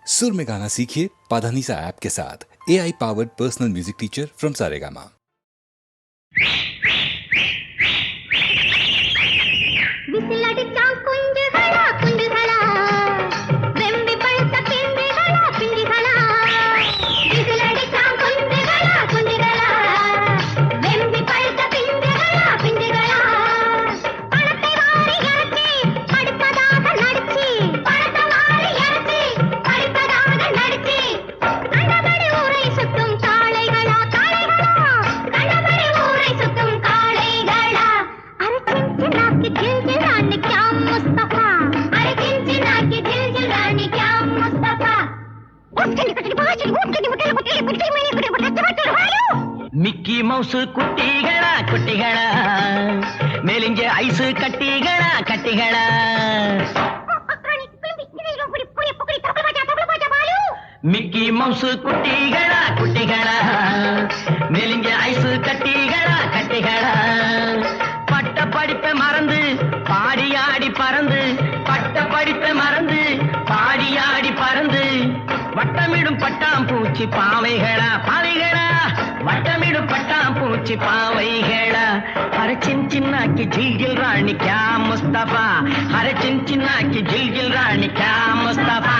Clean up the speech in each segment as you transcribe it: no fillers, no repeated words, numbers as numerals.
सुर में गाना सीखिए पाधानीसा ऐप के साथ। AI powered personal music teacher from Saregama. Mickey Mouse குட்டிகளா குட்டிகளா மேலிஞ்ச ஐஸ் கட்டிகளா கட்டிகளா மிக்கி மவுஸ் குட்டிகளா குட்டிகளா மேலிஞ்ச ஐஸ் கட்டிகளா கட்டிகளா பட்ட படிப்பை மறந்து பாடியாடி பறந்து பட்ட படிப்பை மறந்து பாடியாடி பறந்து வட்டமிடும் பட்டாம்பூச்சி பாவைகளா பாவைகளா வட்டமிடும் பட்டாம்பூச்சி பாவைகளா हरे चिन्ना की झिलझिल रानी क्या मुस्तफा हरे चिन्ना की झिलझिल रानी क्या मुस्तफा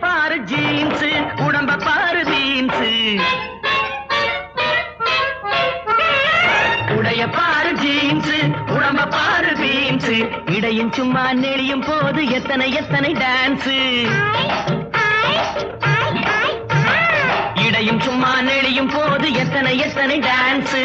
பாரு ஜீன்ஸ் உடம்ப பாரு பீன்ஸ் உடைய பாரு ஜீன்ஸ் உடம்ப பாரு பீன்ஸ் இடையும் சும்மா நெளியும் போது எத்தனை எத்தனை டான்ஸ் இடையும் சும்மா நெளியும் போது எத்தனை எத்தனை டான்ஸ்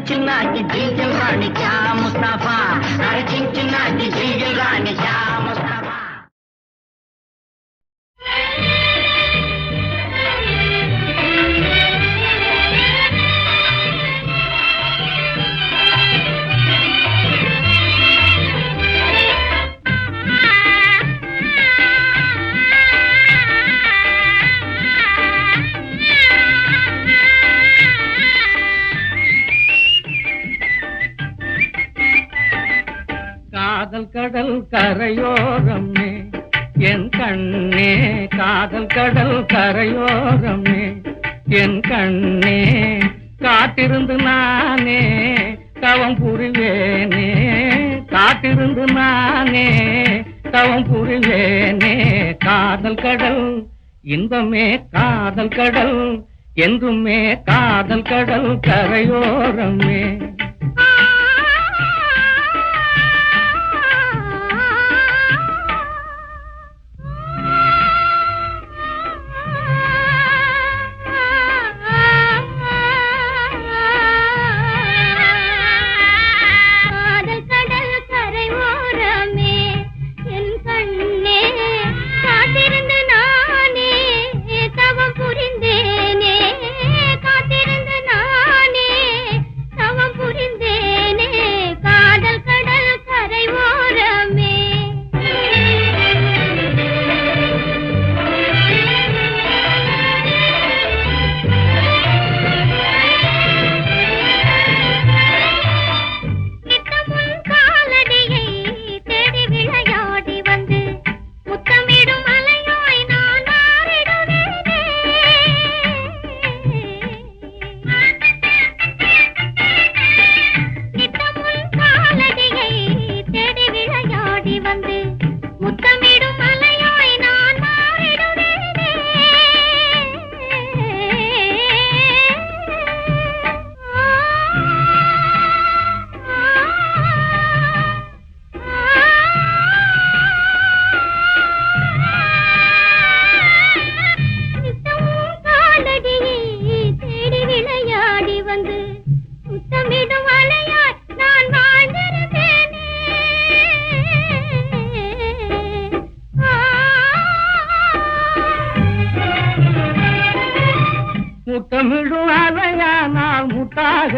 चिन्ना की झिलझिल रानी क्या मुस्तफा अरे चिन्ना की झिलझिल रानी क्या मुस्तफा காதல் கடல் கரையோரமே என் கண்ணே காதல் கடல் கரையோரமே என் கண்ணே காத்திருந்து நானே தவம் புரிவேனே காத்திருந்து நானே தவம் புரிவேனே காதல் கடல் இன்பமே காதல் கடல் என்றுமே காதல் கடல் கரையோரமே காத்திருந்து நானே தவம் புரிந்தேன்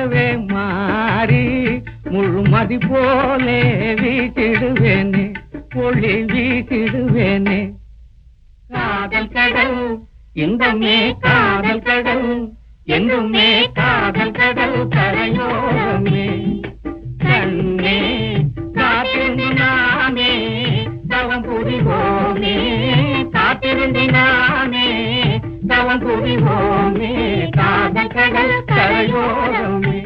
ஆகவே மாறி முழுமதி போலே வீட்டிடுவேனே, ஒளி வீட்டிடுவேனே. காதல் கடல் இன்பமே காதல் கடல், என்றுமே காதல் கடல் கரையோரமே. கண்ணே காத்திருந்து நாமே தவம் புரிவோமே, காத்திருந்து நாமே தவம் புரிவோமே, காதல் கடல் கரையோரமே.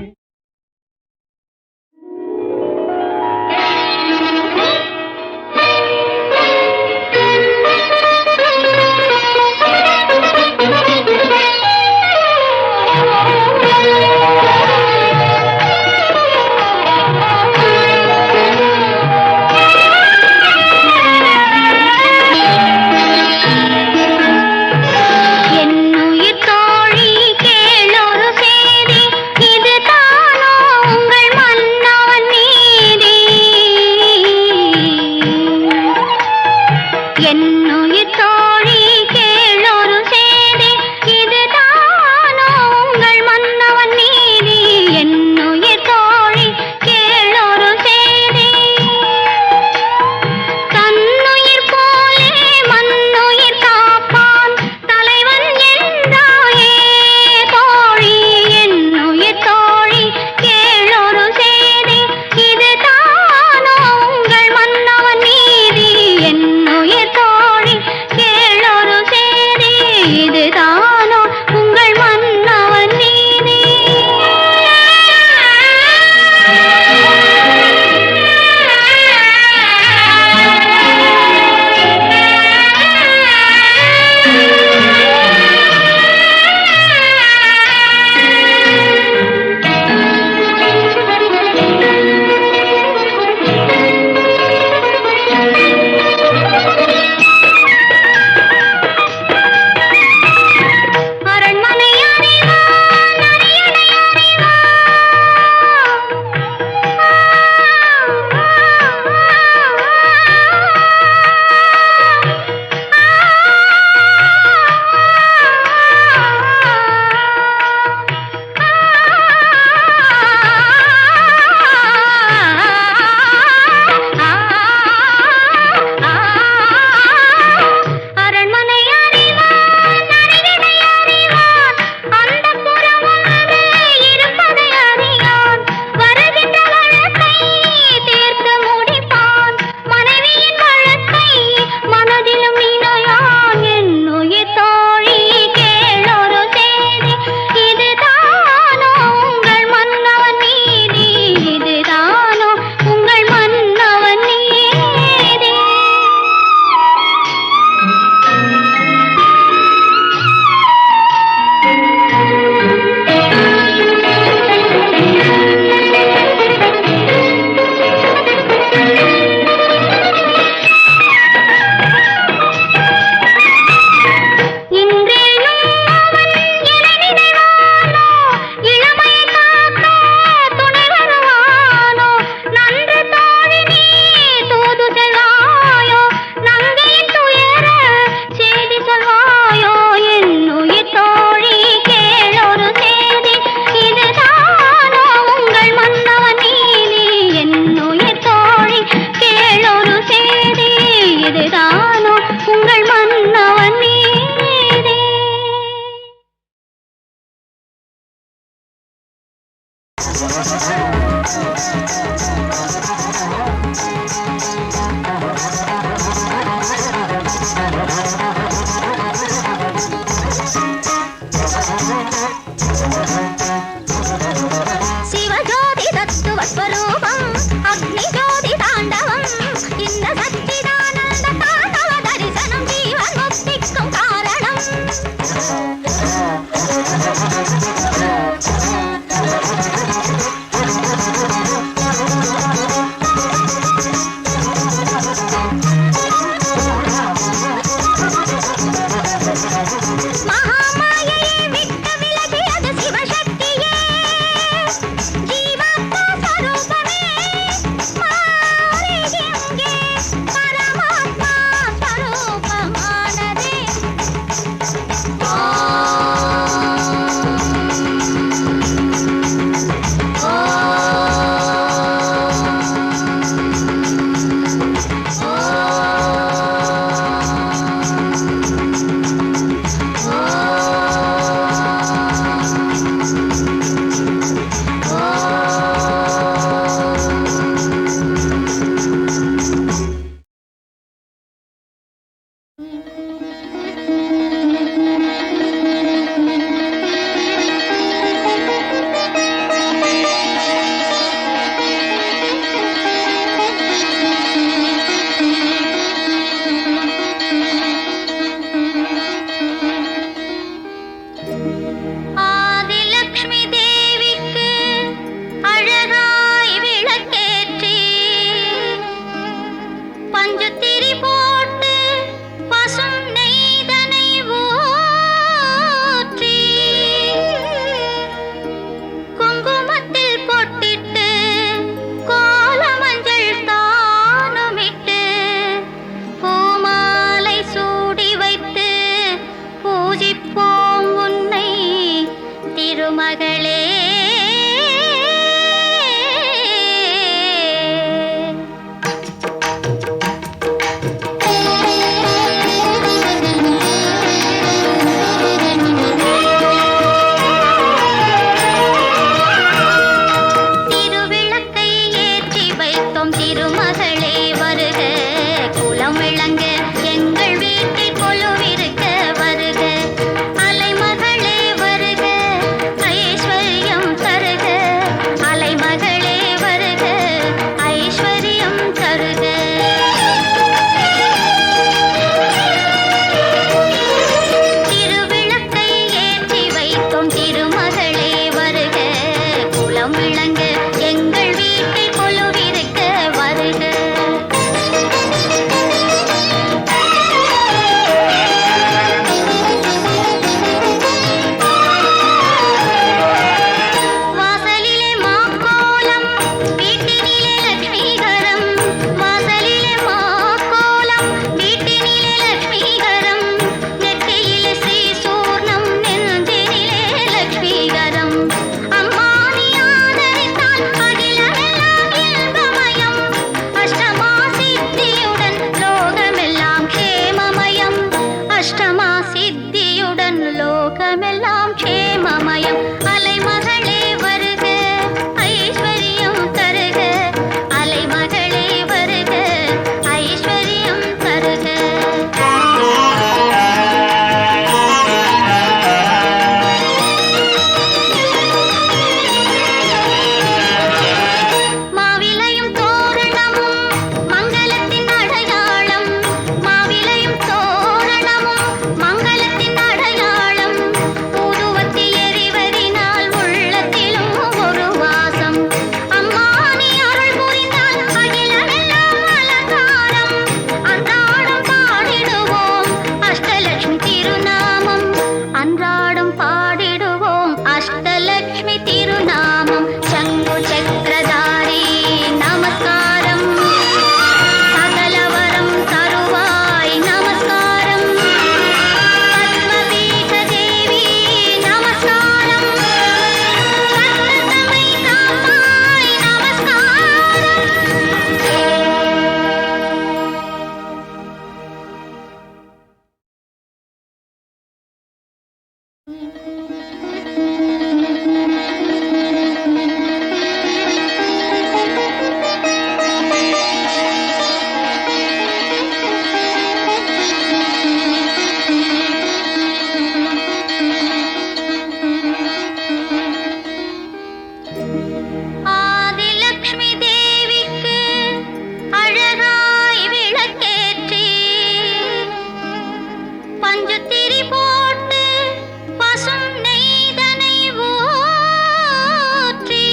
Jivata Sarupa விளங்க எங்கள் வீட்டில் கொலுவிருக்க வருக. வாசலிலே மாக்கோலம் வீட்டினிலே லட்சுமிகரம், வாசலிலே மாக்கோலம் வீட்டினிலே லட்சுமிகரம், நெற்றியிலே ஸ்ரீ சூர்ணம் நெஞ்சினிலே லட்சுமிகரம். அம்மா நீ ஆதரித்தால் அகிலமெல்லாம் இன்பமயம், அஷ்டமா சித்தியுடன் லோகமெல்லாம் க்ஷேமமயம், அஷ்டமா சித்தியுடன் லோகமெல்லாம் க்ஷேமமயம். அலைமகளே வருக ஐஸ்வர்யம் தருக, அலைமகளே வருக ஐஸ்வர்யம் தருக. மாவிலையும் தோரணமும் மங்களத்தின் அடையாளம், மாவிலையும் தோரணமும் மங்களத்தின் அடையாளம், ஊதுவத்தி எரிவதினால் உள்ளத்திலும் ஒரு வாசம். அம்மா நீ அருள் புரிந்தால் அகிலமெல்லாம் அலங்காரம், அன்றாடம் பாடிடுவோம் அஷ்டலட்சுமி திருநாமம், அன்றாடம் பாடிடுவோம் அஷ்டலட்சுமி திருநாமம். சங்கு சக்கரதாரி நமஸ்காரம், சகலவரம் தருவாய் நமஸ்காரம், பத்மபீட தேவி நமஸ்காரம், சத்தமை காப்பாய் நமஸ்காரம். ஆதிலக்ஷ்மி தேவிக்கு அழகாய் விளக்கேற்றி, பஞ்சுத்திரி போட்டு பசும் நெய்தனை ஊற்றி,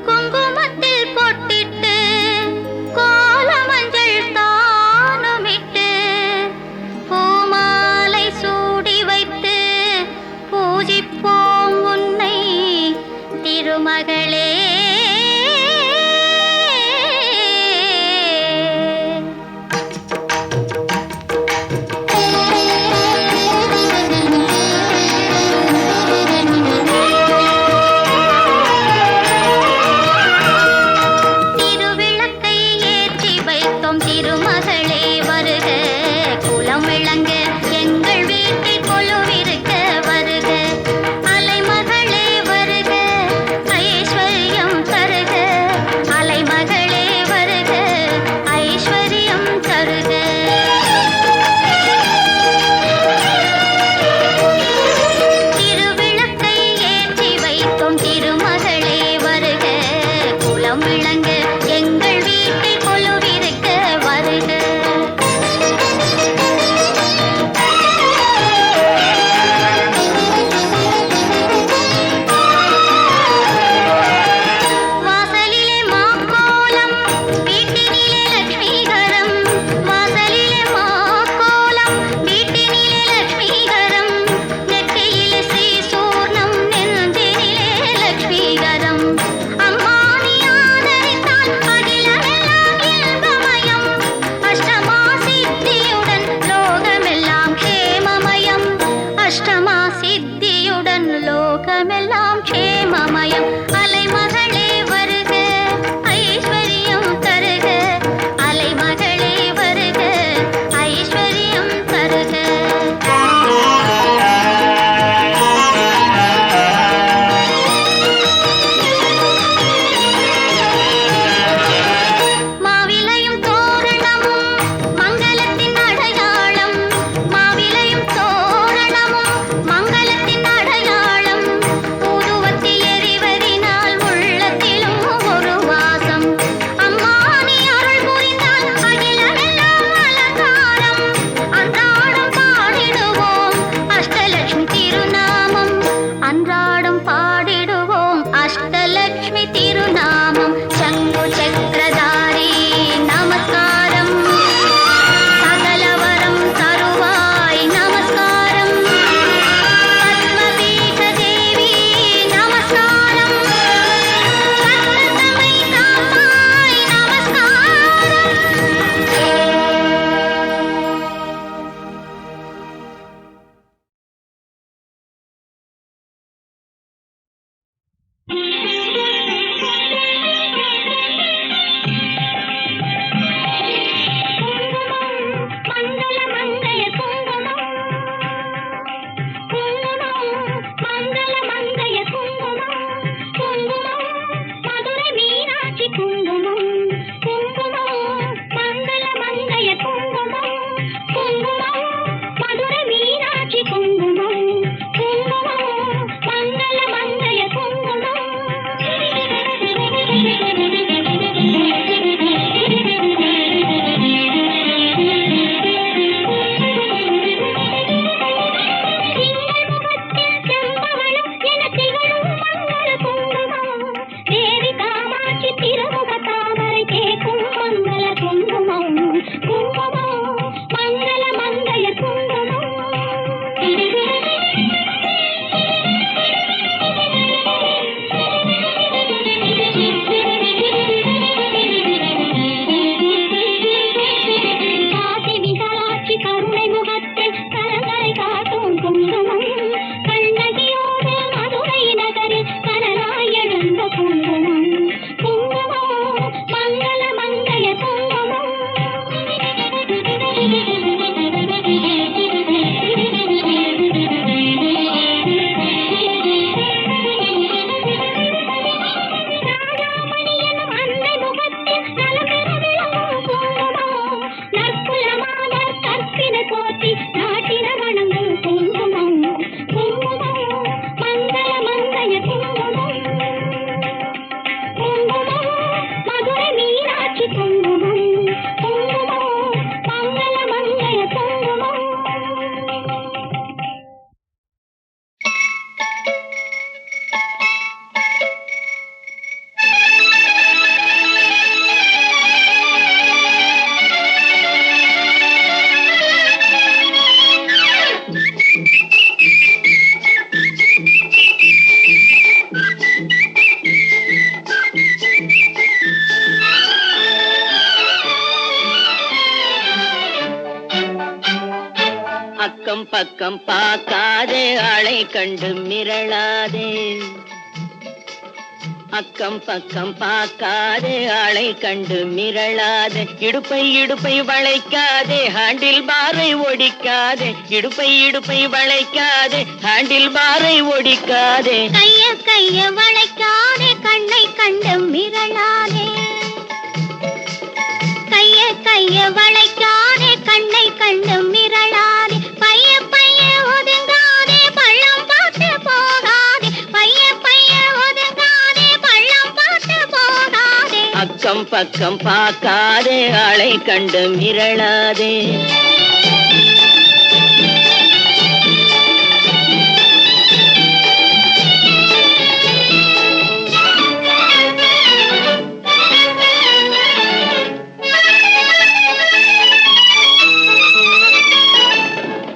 குங்குமத்தில் பொட்டிட்டு கோலமஞ்சள் தானுமிட்டு, பூமாலை சூடி வைத்து பூஜிப்போம் உன்னை திருமகளே. திருவிளக்கை ஏற்றி வைத்தோம் திருமகளே வருக, குலம் விளங்க எங்கள் வீட்டில் கொலுவிருக்க வருக. அலைமகளே வருக ஐஸ்வர்யம் பக்கம் பார்க்காதே ஆளை கண்டு மிரளாதே அக்கம் பக்கம் பார்க்காதே ஆளை கண்டு மிரளாதே இடுப்பை வளைக்காதே ஹேண்டில் பாரை ஒடிக்காதே இடுப்பை வளைக்காதே ஹேண்டில் பாரை ஒடிக்காதே கைய வளைக்காதே கண்ணை கண்டு மிரளாதே கைய வளைக்காதே கண்ணை கண்டு மிரளாதே பைய ஒதுங்காதே பள்ளம் பார்த்து போகாதே பைய ஒதுங்காதே பள்ளம் பார்த்து போகாதே அக்கம் பக்கம் பார்க்காதே ஆளை கண்டு மிரளாதே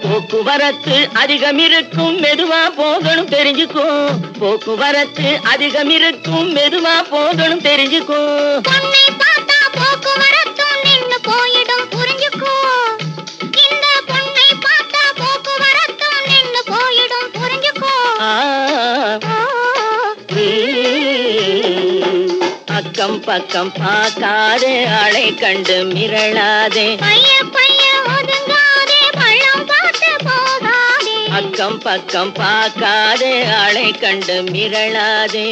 போக்குவரத்து அதிகம் இருக்கும் மெதுவா போகணும் தெரிஞ்சுக்கோ போக்குவரத்து அதிகம் இருக்கும் மெதுவா போகணும் தெரிஞ்சுக்கோ பொண்ணை பார்த்தா போக்குவரத்தும் நின்னு போயிடும் புரிஞ்சுக்கோ இந்த பொண்ணை பார்த்தா போக்குவரத்தும் நின்னு போயிடும் புரிஞ்சுக்கோ அக்கம் பக்கம் பார்க்காதே ஆளை கண்டு மிரளாதே பைய ஒதுங்காதே பள்ளம் பார்த்து போகாதே அக்கம் பக்கம் பார்க்காதே ஆளை கண்டு மிரளாதே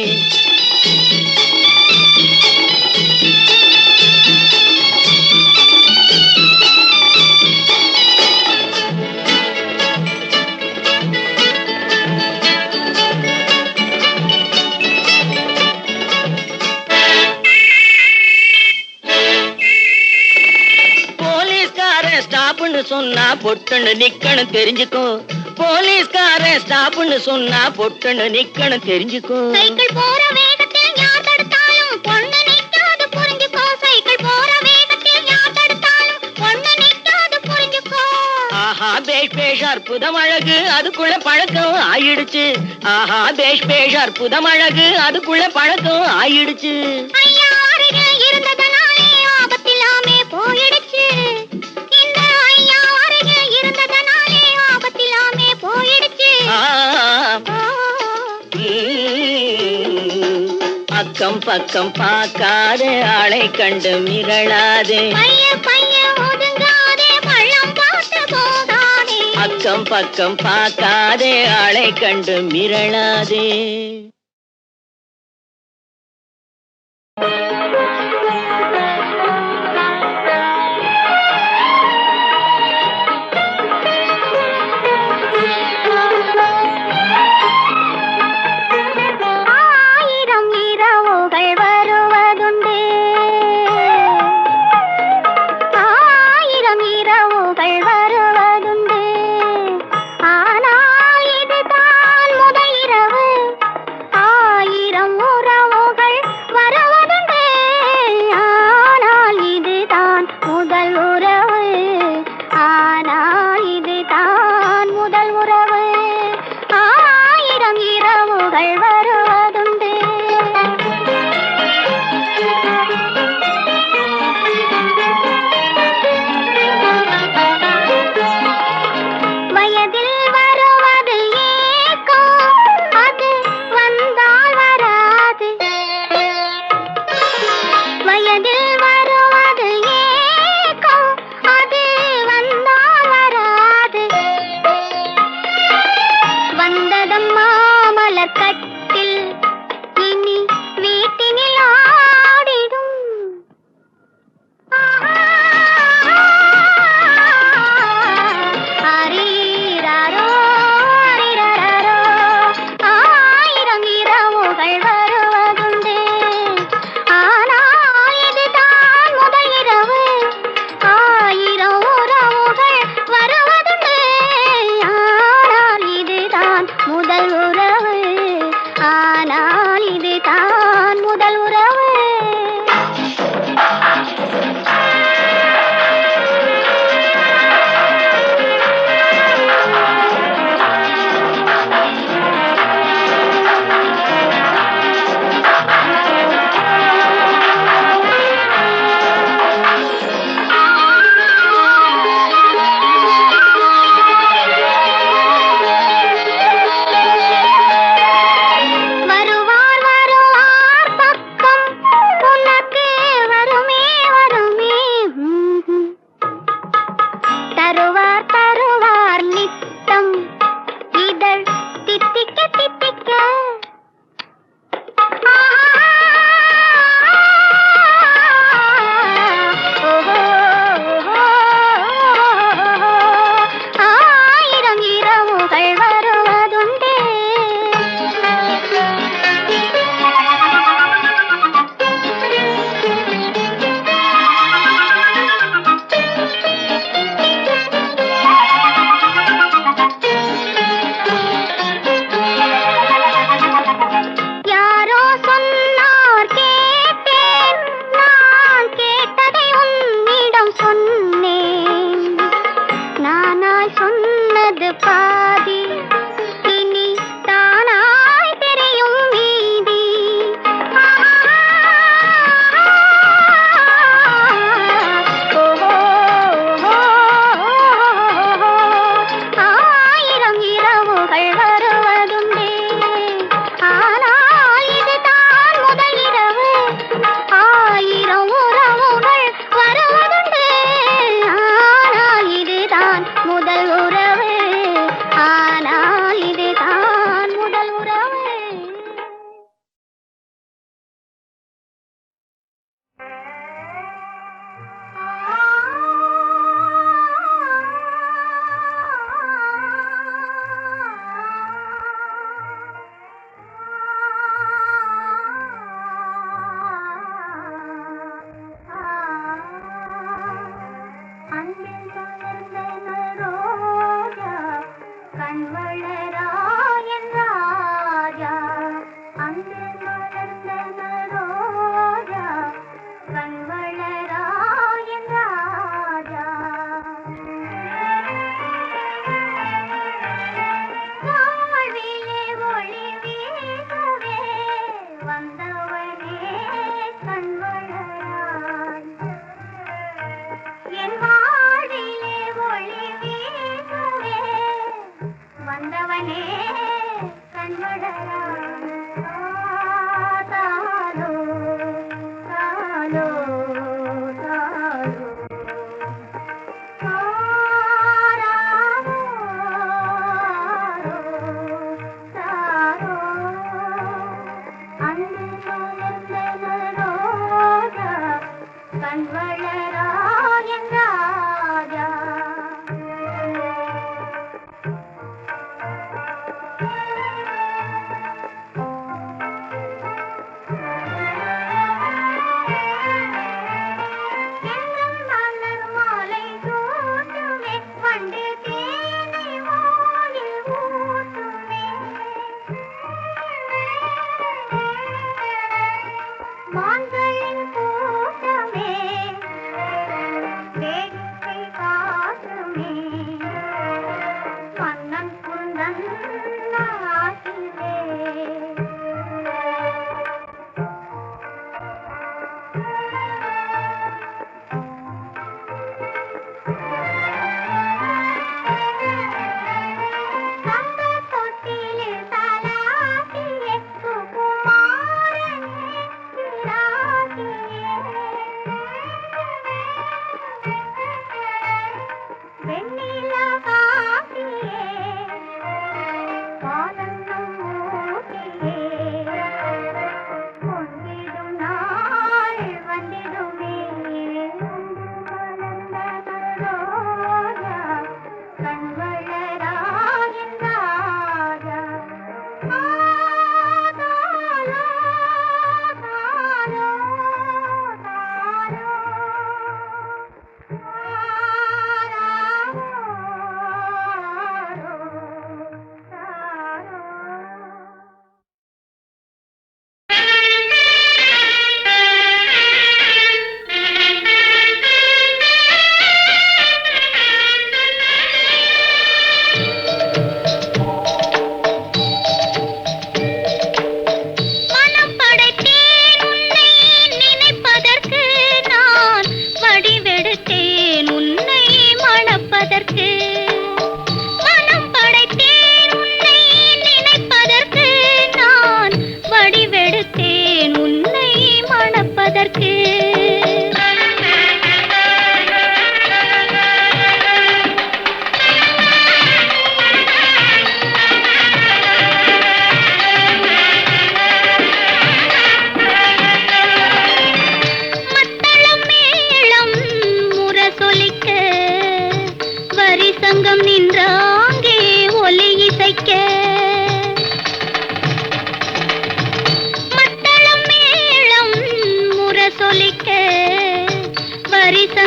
ஸ்டாப்னு சொன்னா பொட்டுன்னு நிக்கணும் தெரிஞ்சுக்கோ போலீஸ்காரன் ஸ்டாப்னு சொன்னா பொட்டுன்னு நிக்கணும் தெரிஞ்சுக்கோ சைக்கிள் போற வேகத்தில் யார் தடுத்தாலும் பொண்ணு நிக்காது புரிஞ்சுக்கோ சைக்கிள் போற வேகத்தில் யார் தடுத்தாலும் பொண்ணு நிக்காது புரிஞ்சுக்கோ ஆஹா பேஷ் அற்புதம் அழகு அதுக்குள்ள பழக்கம் ஆயிடுச்சு ஆஹா பேஷ் அற்புதம் அழகு அதுக்குள்ள பழக்கம் ஆயிடுச்சு ஐயா அருகே இருந்ததனாலே ஆபத்தில்லாமே போயிடுச்சு இந்த ஐயா அருகே இருந்ததனாலே ஆபத்தில்லாமே போயிடுச்சு அக்கம் பக்கம் பார்க்காதே ஆளை கண்டு மிரளாதே பைய ஒதுங்காதே பள்ளம் பார்த்து போகாதே அக்கம் பக்கம் பார்க்காதே ஆளை கண்டு மிரளாதே ஆயிரம் இரவுகள் வருவதுண்டு ஆயிரம் இரவுகள் வருவதுண்டு ஆனால் இதுதான் முதல் இரவு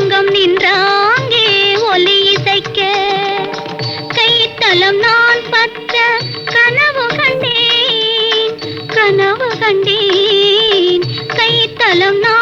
சங்கம் நின்றாங்கே ஒலி இசைக்க கைத்தலம் நான் பற்ற கனவு கண்டேன் கைத்தலம் நான்